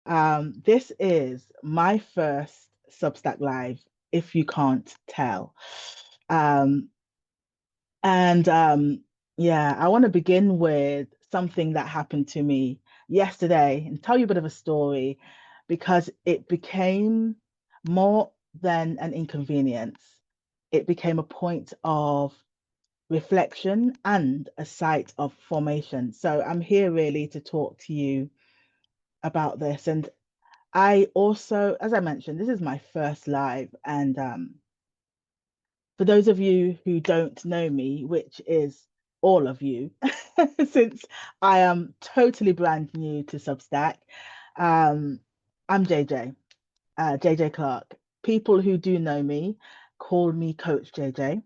This is my first Substack Live, if you can't tell. Um, and yeah, I want to begin with something that happened to me yesterday and tell you a bit of a story because it became more than an inconvenience. It became a point of reflection and a site of formation. So I'm here really to talk to you about this. And I also, as I mentioned, this is my first live. And for those of you who don't know me, which is all of you, since I am totally brand new to Substack, um, I'm JJ, JJ Clarke. People who do know me call me Coach JJ.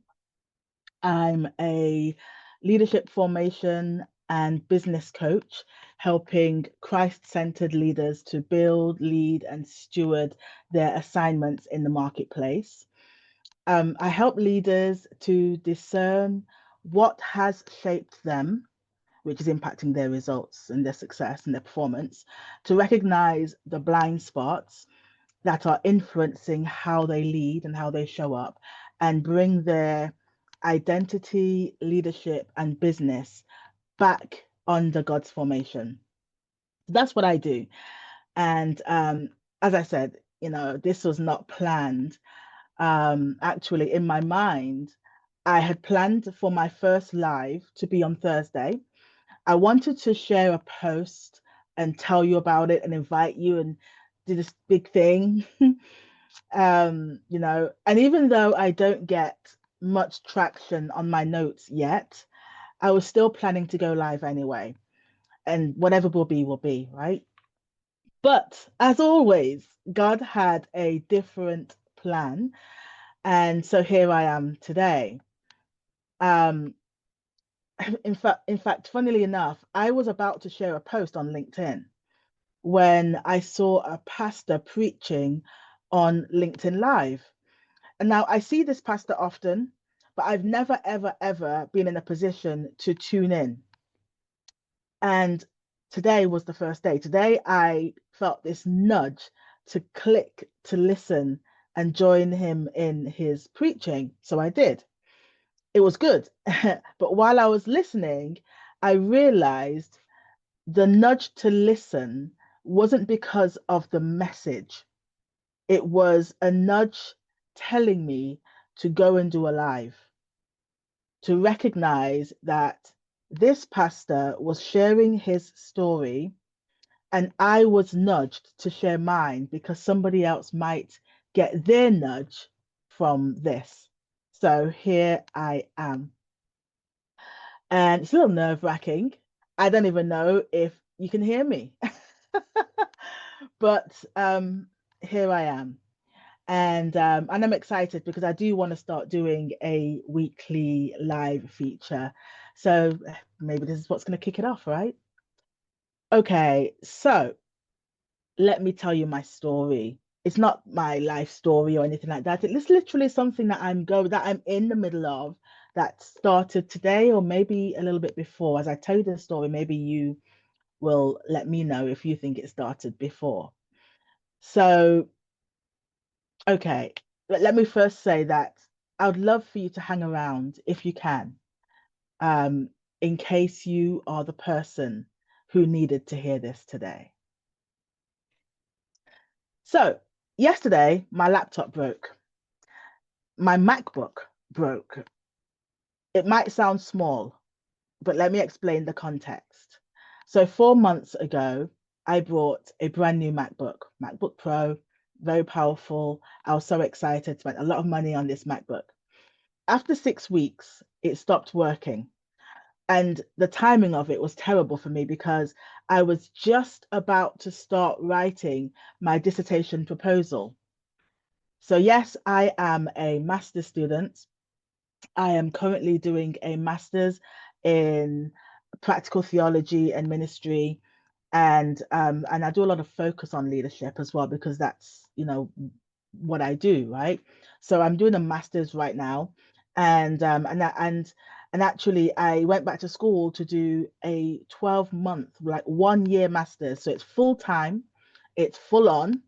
I'm a leadership formation and business coach, helping Christ-centered leaders to build, lead, and steward their assignments in the marketplace. I help leaders to discern what has shaped them, which is impacting their results and their success and their performance, to recognize the blind spots that are influencing how they lead and how they show up, and bring their identity, leadership, and business back under God's formation. That's what I do. And as I said, this was not planned. Actually, in my mind, I had planned for my first live to be on Thursday. I wanted to share a post and tell you about it and invite you and do this big thing. And even though I don't get much traction on my notes yet, I was still planning to go live anyway. And whatever will be, right? But as always, God had a different plan. And so here I am today. Um, in fact, funnily enough, I was about to share a post on LinkedIn when I saw a pastor preaching on LinkedIn Live. And now I see this pastor often, but I've never, ever, ever been in a position to tune in. And today was the first day. Today I felt this nudge to click to listen and join him in his preaching. So I did. It was good. But while I was listening, I realized the nudge to listen wasn't because of the message. It was a nudge telling me to go and do a live, to recognize that this pastor was sharing his story and I was nudged to share mine because somebody else might get their nudge from this. So here I am. And it's a little nerve-wracking. I don't even know if you can hear me. But here I am. And I'm excited because I do want to start doing a weekly live feature. So maybe this is what's going to kick it off, right? Okay, so let me tell you my story. It's not my life story or anything like that. It's literally something that I'm in the middle of that started today or maybe a little bit before. As I tell you the story, maybe you will let me know if you think it started before. So, okay, let me first say that I would love for you to hang around if you can, um, in case you are the person who needed to hear this today. So, yesterday, my laptop broke. My MacBook broke. It might sound small, but let me explain the context. So, 4 months ago, I bought a brand new MacBook Pro, very powerful. I was so excited, spent a lot of money on this MacBook. After 6 weeks, it stopped working. And the timing of it was terrible for me because I was just about to start writing my dissertation proposal. So, yes, I am a master's student. I am currently doing a master's in practical theology and ministry, and I do a lot of focus on leadership as well because that's what I do, right? So I'm doing a master's right now, and actually I went back to school to do a 12-month, like 1 year master's, so it's full time. It's full on,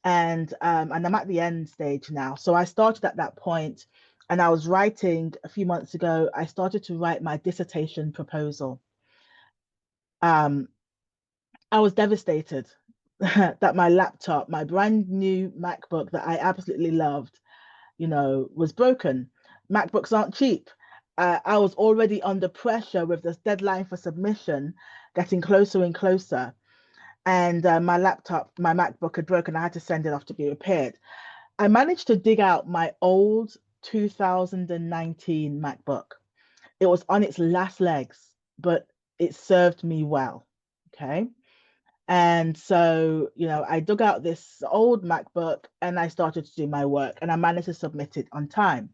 and I'm at the end stage now. So I started at that point, and I was writing a few months ago. I started to write my dissertation proposal. Um, I was devastated that my laptop, my brand new MacBook that I absolutely loved, was broken. MacBooks aren't cheap. I was already under pressure with this deadline for submission getting closer and closer. And my laptop, my MacBook had broken. I had to send it off to be repaired. I managed to dig out my old 2019 MacBook. It was on its last legs, but it served me well. Okay. And so, I dug out this old MacBook and I started to do my work and I managed to submit it on time.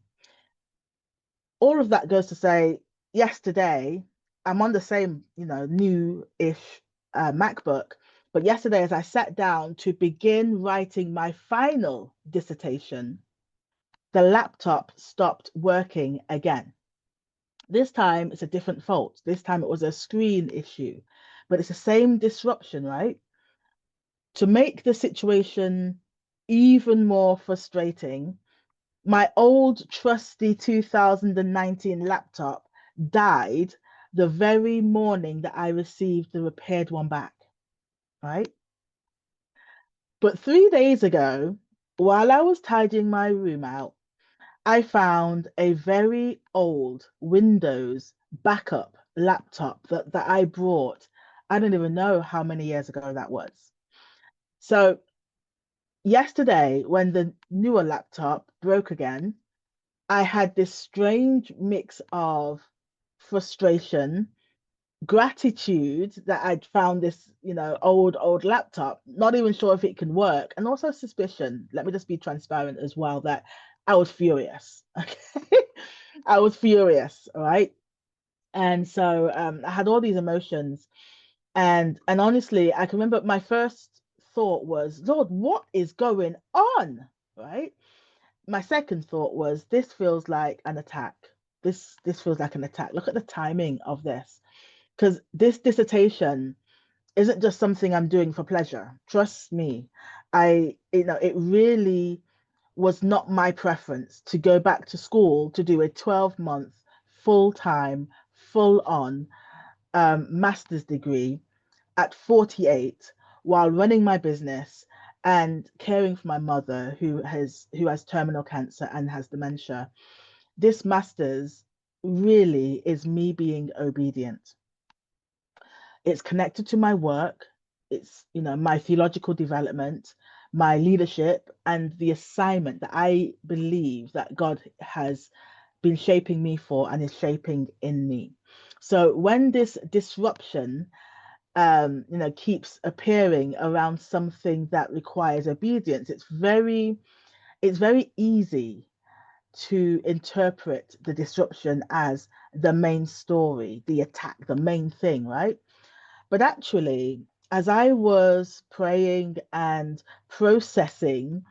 All of that goes to say, yesterday, I'm on the same, new-ish MacBook, but yesterday, as I sat down to begin writing my final dissertation, the laptop stopped working again. This time, it's a different fault. This time, it was a screen issue, but it's the same disruption, right? To make the situation even more frustrating, my old trusty 2019 laptop died the very morning that I received the repaired one back, right? But 3 days ago, while I was tidying my room out, I found a very old Windows backup laptop that I brought. I don't even know how many years ago that was. So yesterday, when the newer laptop broke again, I had this strange mix of frustration, gratitude that I'd found this, old laptop, not even sure if it can work, and also suspicion. Let me just be transparent as well that I was furious. Okay. I was furious, all right? And so I had all these emotions. And honestly, I can remember my first thought was, Lord, what is going on? Right? My second thought was, this feels like an attack. This feels like an attack. Look at the timing of this. Because this dissertation isn't just something I'm doing for pleasure. Trust me. It really was not my preference to go back to school to do a 12-month full-time, full-on master's degree at 48 while running my business and caring for my mother who has terminal cancer and has dementia. This master's really is me being obedient. It's connected to my work. It's, my theological development, my leadership, and the assignment that I believe that God has been shaping me for and is shaping in me. So when this disruption keeps appearing around something that requires obedience, it's very easy to interpret the disruption as the main story, the attack, the main thing, right? But actually, as I was praying and processing,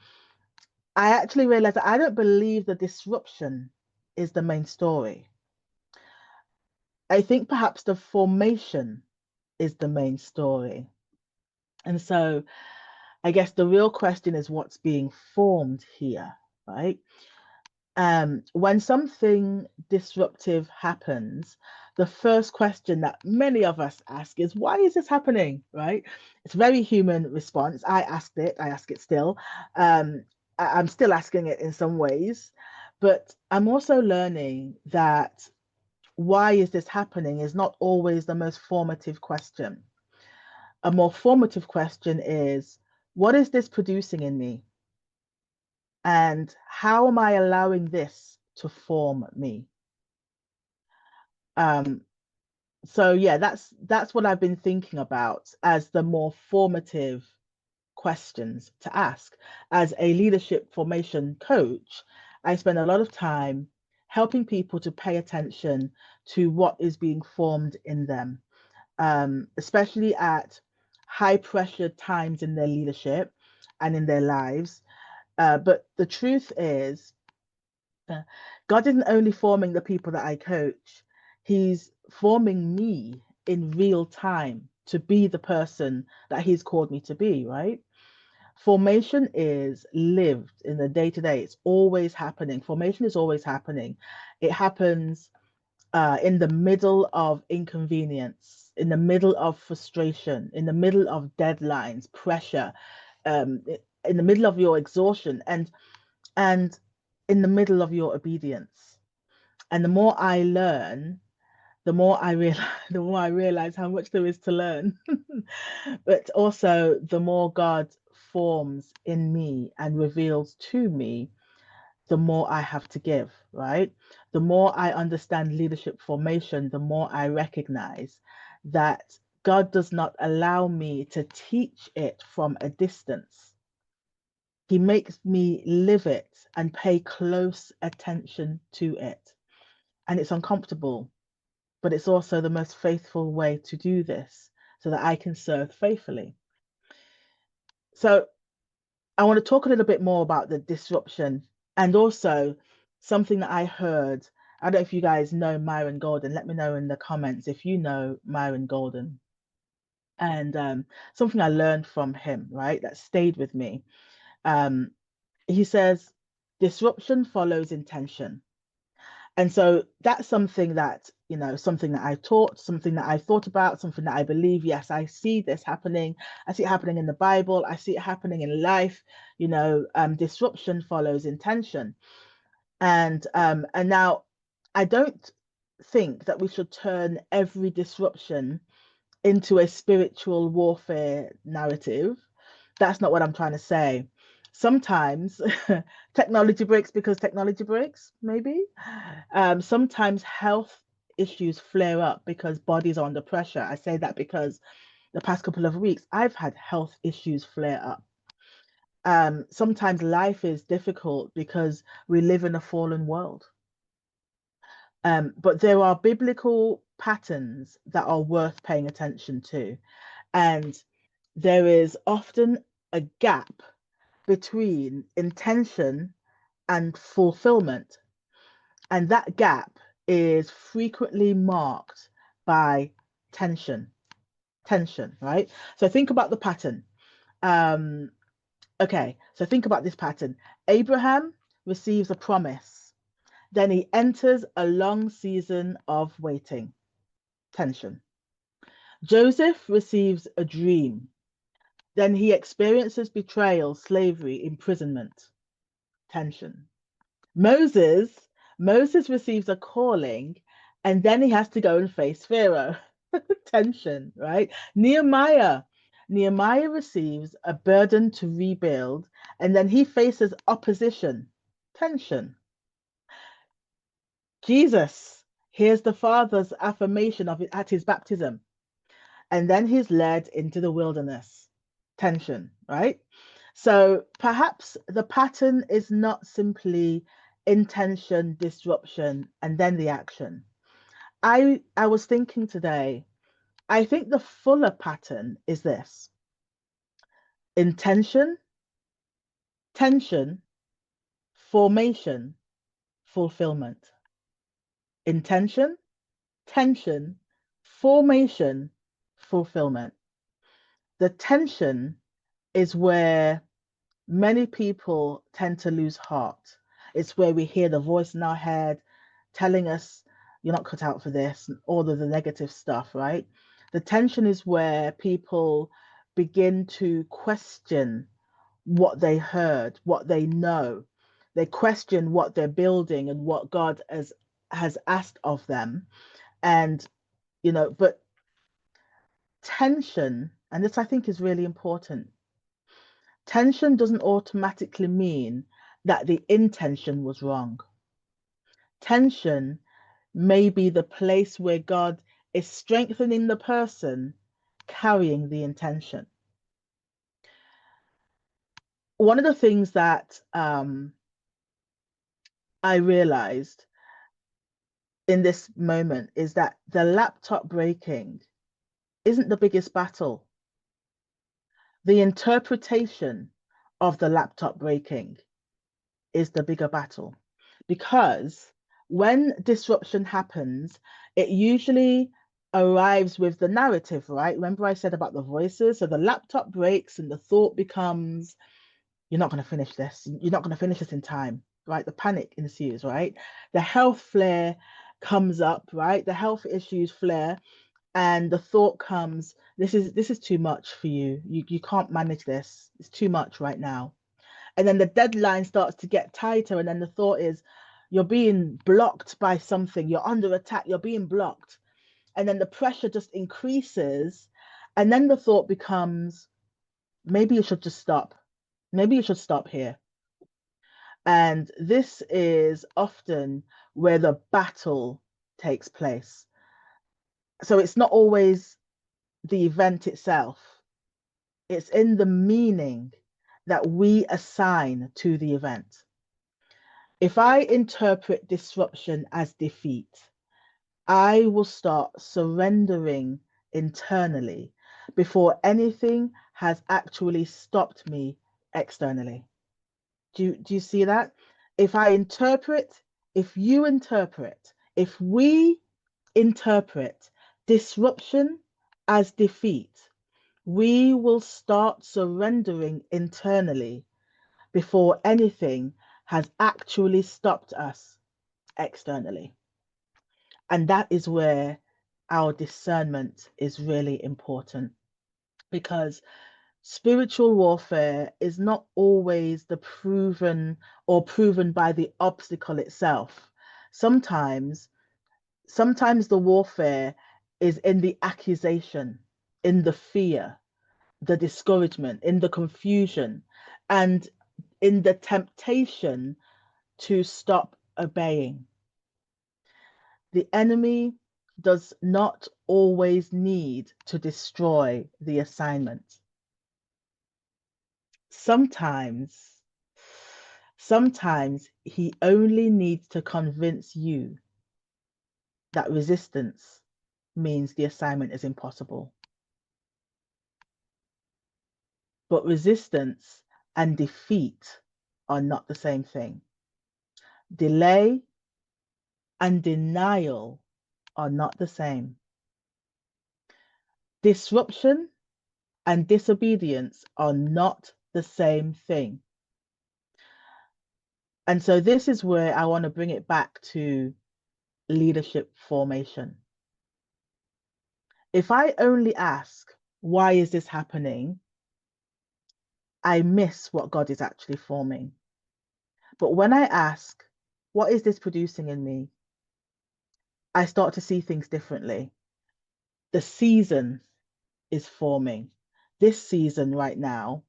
I actually realized that I don't believe the disruption is the main story. I think perhaps the formation is the main story. And so I guess the real question is what's being formed here, right? When something disruptive happens, the first question that many of us ask is, why is this happening, right? It's a very human response. I asked it, I ask it still. I'm still asking it in some ways, but I'm also learning that why is this happening is not always the most formative question. A more formative question is, what is this producing in me? And how am I allowing this to form me? Um, so yeah, that's what I've been thinking about as the more formative questions to ask. As a leadership formation coach, I spend a lot of time helping people to pay attention to what is being formed in them, especially at high pressure times in their leadership and in their lives. But the truth is, God isn't only forming the people that I coach, He's forming me in real time. to be the person that he's called me to be, right? Formation is lived in the day to day. It's always happening. Formation is always happening. It happens in the middle of inconvenience, in the middle of frustration, in the middle of deadlines, pressure, in the middle of your exhaustion, and in the middle of your obedience. And the more I learn, the more I realize, the more I realize how much there is to learn. But also, the more God forms in me and reveals to me, the more I have to give, right? The more I understand leadership formation, the more I recognize that God does not allow me to teach it from a distance. He makes me live it and pay close attention to it. And it's uncomfortable, but it's also the most faithful way to do this so that I can serve faithfully. So I want to talk a little bit more about the disruption, and also something that I heard. I don't know if you guys know Myron Golden. Let me know in the comments if you know Myron Golden. And something I learned from him, right, that stayed with me. Um, he says, disruption follows intention. And so that's something that, something that I taught, something that I thought about, something that I believe. Yes, I see this happening. I see it happening in the Bible. I see it happening in life. Disruption follows intention. And now I don't think that we should turn every disruption into a spiritual warfare narrative. That's not what I'm trying to say. Sometimes technology breaks because technology breaks, maybe. Sometimes health issues flare up because bodies are under pressure. I say that because the past couple of weeks, I've had health issues flare up. Sometimes life is difficult because we live in a fallen world. But there are biblical patterns that are worth paying attention to. And there is often a gap between intention and fulfillment. And that gap is frequently marked by tension. Tension, right? So think about the pattern. So think about this pattern. Abraham receives a promise. Then he enters a long season of waiting. Tension. Joseph receives a dream. Then he experiences betrayal, slavery, imprisonment. Tension. Moses, Moses receives a calling, and then he has to go and face Pharaoh. Tension, right? Nehemiah receives a burden to rebuild, and then he faces opposition. Tension. Jesus hears the Father's affirmation of it at his baptism, and then he's led into the wilderness. Tension, right? So perhaps the pattern is not simply intention, disruption, and then the action. I was thinking today, I think the fuller pattern is this: intention, tension, formation, fulfillment. Intention, tension, formation, fulfillment. The tension is where many people tend to lose heart. It's where we hear the voice in our head telling us, you're not cut out for this, and all of the negative stuff, right? The tension is where people begin to question what they heard, what they know. They question what they're building and what God has asked of them. And, but tension, and this I think is really important, tension doesn't automatically mean that the intention was wrong. Tension may be the place where God is strengthening the person carrying the intention. One of the things that I realized in this moment is that the laptop breaking isn't the biggest battle. The interpretation of the laptop breaking is the bigger battle, because when disruption happens, it usually arrives with the narrative, right? Remember I said about the voices? So the laptop breaks and the thought becomes, you're not going to finish this. You're not going to finish this in time, right? The panic ensues, right? The health flare comes up, right? The health issues flare, and the thought comes, this is too much for you. You can't manage this. It's too much right now. And then the deadline starts to get tighter, and then the thought is, you're being blocked by something. You're under attack. You're being blocked. And then the pressure just increases, and then the thought becomes, maybe you should just stop. Maybe you should stop here. And this is often where the battle takes place. So it's not always the event itself, it's in the meaning that we assign to the event. If I interpret disruption as defeat, I will start surrendering internally before anything has actually stopped me externally. Do you see that? If I interpret, if you interpret, if we interpret disruption as defeat, we will start surrendering internally before anything has actually stopped us externally. And that is where our discernment is really important, because spiritual warfare is not always the proven by the obstacle itself. Sometimes, sometimes the warfare is in the accusation, in the fear, the discouragement, in the confusion, and in the temptation to stop obeying. The enemy does not always need to destroy the assignment. Sometimes, sometimes he only needs to convince you that resistance means the assignment is impossible. But resistance and defeat are not the same thing. Delay and denial are not the same. Disruption and disobedience are not the same thing. And so this is where I want to bring it back to leadership formation. If I only ask, why is this happening? I miss what God is actually forming. But when I ask, what is this producing in me? I start to see things differently. The season is forming. This season right now,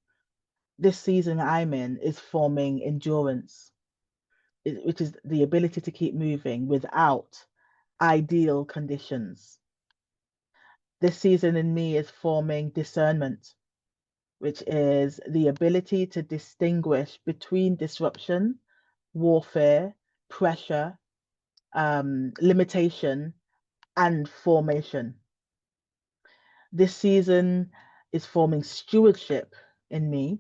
this season I'm in is forming endurance, which is the ability to keep moving without ideal conditions. This season in me is forming discernment, which is the ability to distinguish between disruption, warfare, pressure, limitation, and formation. This season is forming stewardship in me,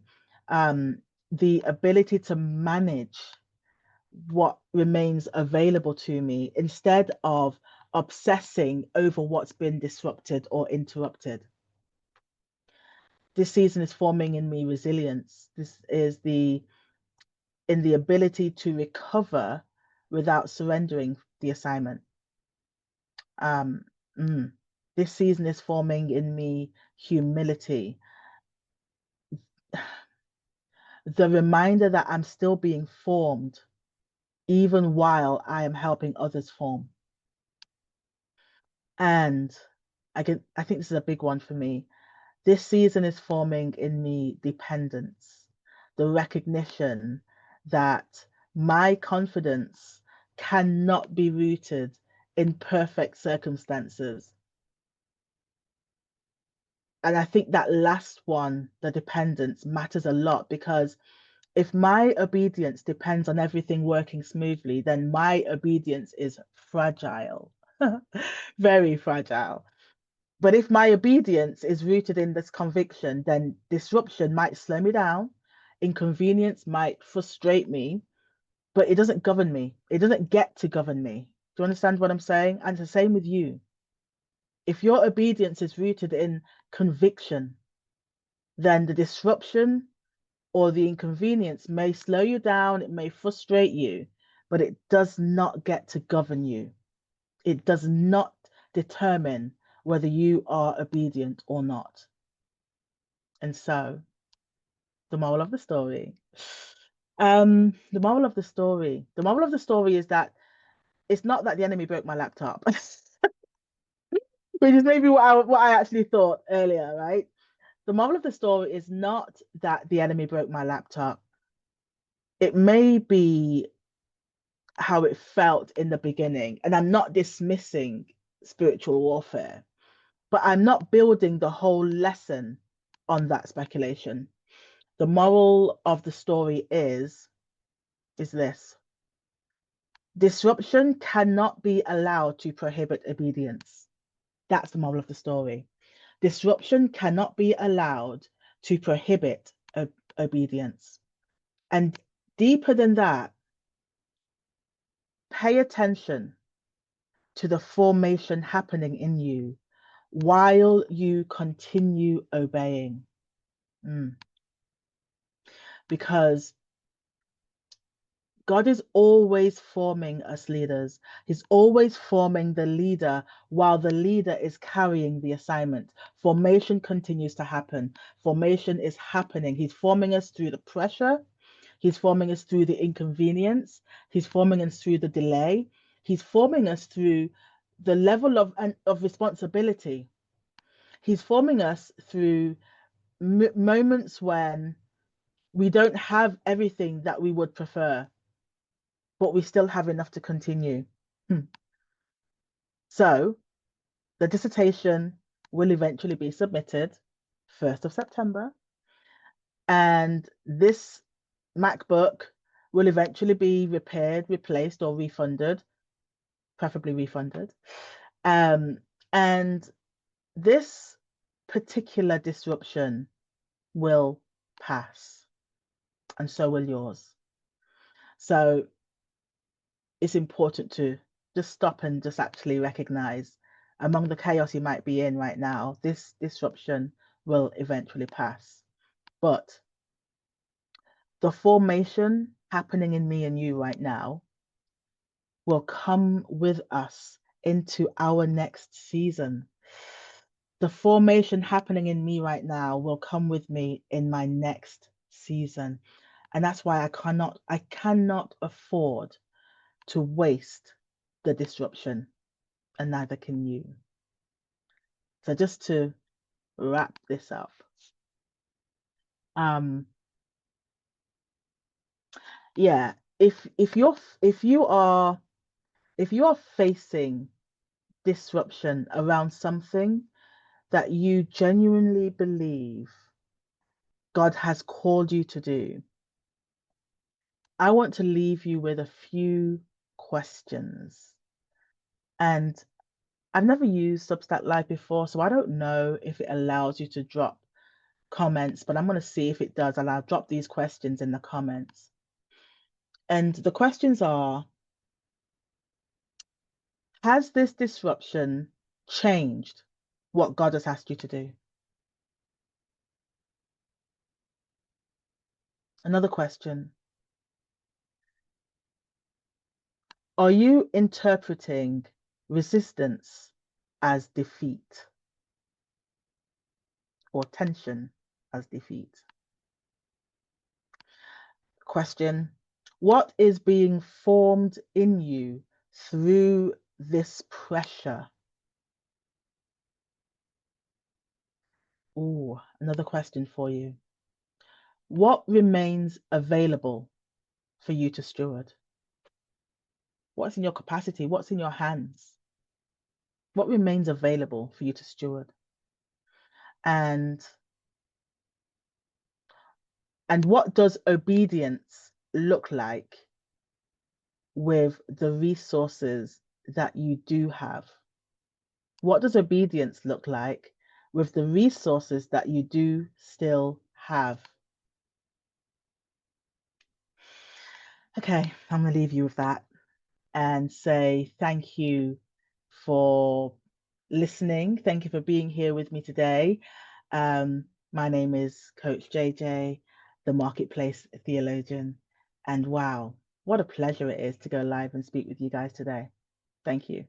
the ability to manage what remains available to me instead of obsessing over what's been disrupted or interrupted. This season is forming in me resilience. This is in the ability to recover without surrendering the assignment. Um, mm. This season is forming in me humility, the reminder that I'm still being formed even while I am helping others form. And I think this is a big one for me. This season is forming in me dependence, the recognition that my confidence cannot be rooted in perfect circumstances. And I think that last one, the dependence, matters a lot, because if my obedience depends on everything working smoothly, then my obedience is fragile, very fragile. But if my obedience is rooted in this conviction, then disruption might slow me down, inconvenience might frustrate me, but it doesn't govern me. It doesn't get to govern me. Do you understand what I'm saying? And it's the same with you. If your obedience is rooted in conviction, then the disruption or the inconvenience may slow you down, it may frustrate you, but it does not get to govern you. It does not determine whether you are obedient or not. And so, the moral of the story. The moral of the story is that it's not that the enemy broke my laptop, which is maybe what I actually thought earlier, right? The moral of the story is not that the enemy broke my laptop. It may be how it felt in the beginning, and I'm not dismissing spiritual warfare, but I'm not building the whole lesson on that speculation. The moral of the story is this: disruption cannot be allowed to prohibit obedience. That's the moral of the story. Disruption cannot be allowed to prohibit obedience. And deeper than that, pay attention to the formation happening in you while you continue obeying. Because God is always forming us leaders. He's always forming the leader while the leader is carrying the assignment. Formation continues to happen. Formation is happening. He's forming us through the pressure. He's forming us through the inconvenience. He's forming us through the delay. He's forming us through the level of responsibility. He's forming us through moments when we don't have everything that we would prefer, but we still have enough to continue. So the dissertation will eventually be submitted 1st of September. And this MacBook will eventually be repaired, replaced, or refunded, preferably refunded. And this particular disruption will pass, and so will yours. So it's important to just stop and just actually recognize, among the chaos you might be in right now, this disruption will eventually pass. But the formation happening in me and you right now will come with us into our next season. The formation happening in me right now will come with me in my next season. And that's why I cannot afford to waste the disruption, and neither can you. So just to wrap this up, yeah, if you are facing disruption around something that you genuinely believe God has called you to do, I want to leave you with a few questions. And I've never used Substack Live before, so I don't know if it allows you to drop comments, but I'm going to see if it does. And I'll drop these questions in the comments. And the questions are: has this disruption changed what God has asked you to do? Another question: are you interpreting resistance as defeat or tension as defeat? Question: what is being formed in you through this pressure? Ooh, another question for you. What remains available for you to steward? What's in your capacity? What's in your hands? What remains available for you to steward? And what does obedience look like with the resources that you do have? What does obedience look like with the resources that you do still have? Okay, I'm going to leave you with that and say thank you for listening. Thank you for being here with me today. My name is Coach JJ, the Marketplace Theologian. And wow, what a pleasure it is to go live and speak with you guys today. Thank you.